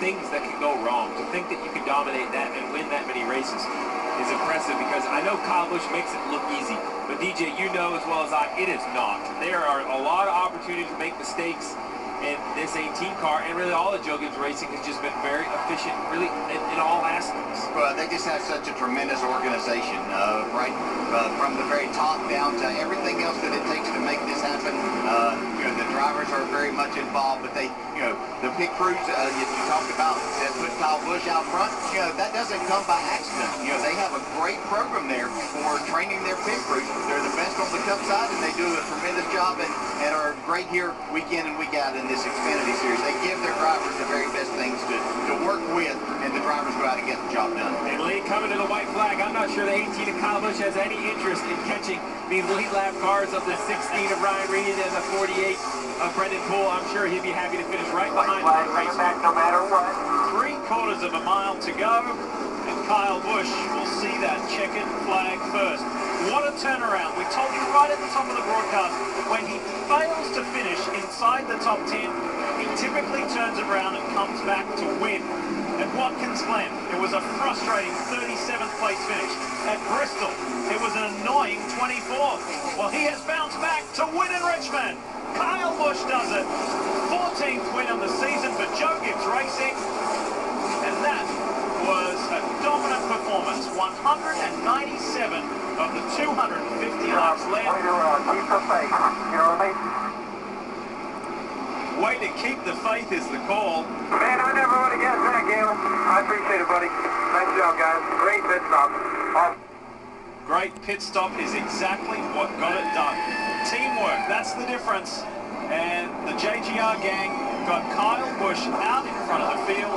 things that can go wrong. To think that you can dominate that and win that many races is impressive, because I know Kyle Busch makes it look easy, but DJ, you know as well as I, it is not. There are a lot of opportunities to make mistakes, and this 18 car and really all of Joe Gibbs Racing has just been very efficient, really in all aspects. Well, they just have such a tremendous organization, right from the very top down to everything else that it takes to make this happen. The drivers are very much involved, but they, the pit crews you talked about that put Kyle Busch out front, that doesn't come by accident. They have a great program there for training their pit crews. They're the best on the Cup side, and they do a tremendous job and are great here week in and week out in this Xfinity Series. They give their drivers the very best things to work with, and the drivers go out and get the job done. And Lee coming to the white flag. I'm not sure the 18 of Kyle Busch has any interest in catching these lead lap cars of the 16 of Ryan Reed and the 48 of Brendan Poole. I'm sure he'd be happy to finish right behind him in the race. No matter what. 3/4 of a mile to go, and Kyle Busch will see that checkered flag first. What a turnaround. We told you right at the top of the broadcast, when he fails to finish inside the top 10, he typically turns around and comes back to win. At Watkins Glen, it was a frustrating 37th place finish. At Bristol, it was an annoying 24th. Well, he has bounced back to win in Richmond. Kyle Busch does it. 14th win of the season for Joe Gibbs Racing. And that was a dominant performance. 197 of the 250 laps led. Keep the faith. You know what I mean? Way to keep the faith is the call. Man, I never would have guessed that, Galen. I appreciate it, buddy. Nice job, guys. Great pit stop. Great pit stop is exactly what got it done. Teamwork, that's the difference. And the JGR gang got Kyle Busch out in front of the field.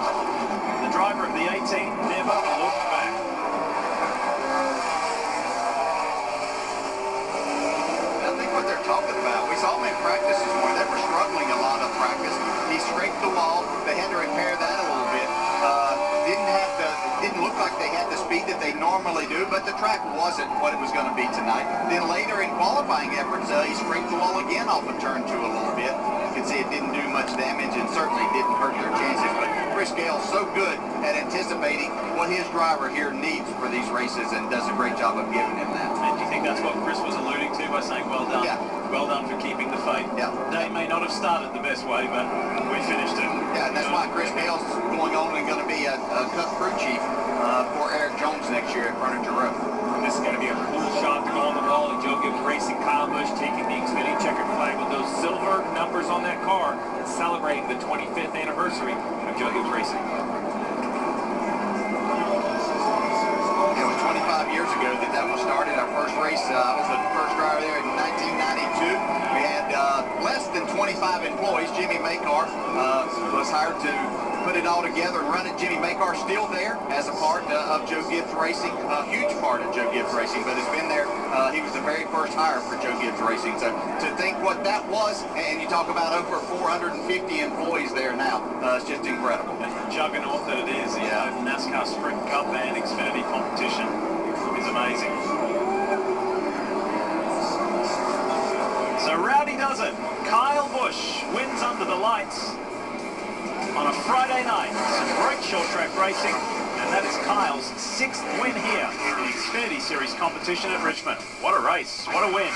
The driver of the 18 never looked back. I think what they're talking about, we saw them in practice this morning. They were struggling a lot of practice. He scraped the wall. They had to repair that a little bit. Didn't look like they had the speed that they normally do, but the track wasn't what it was going to be tonight. Then later in qualifying efforts, he scraped the wall again off of turn 2 a little bit. You can see it didn't do much damage and certainly didn't hurt their chances. But Chris Gale's so good at anticipating what his driver here needs for these races and does a great job of giving him that. And do you think that's what Chris was alluding to by saying well done? Yeah. Well done for keeping the faith. Yeah. They may not have started the best way, but we finished it. Yeah, and that's why Chris Gale's going on and going to be a Cup crew chief for Eric Jones next year at Furniture Row. This is going to be a cool shot to go on the wall of Joe Gibbs Racing. Kyle Busch taking the Xfinity checkered flag with those silver numbers on that car and celebrating the 25th anniversary of Joe Gibbs Racing. It was 25 years ago that was started. Our first race, I was the first driver there in 1992. We had less than 25 employees. Jimmy Makar was hired to put it all together and run it. Jimmy Makar still there as a part of Joe Gibbs Racing, a huge part of Joe Gibbs Racing, but has been there. He was the very first hire for Joe Gibbs Racing. So to think what that was, and you talk about over 450 employees there now, it's just incredible. And the juggernaut that it is, NASCAR Sprint Cup and Xfinity competition is amazing. So Rowdy does it. Kyle Busch wins under the lights on a Friday night. Some great short track racing, and that is Kyle's 6th win here in the Xfinity Series competition at Richmond. What a race, what a win.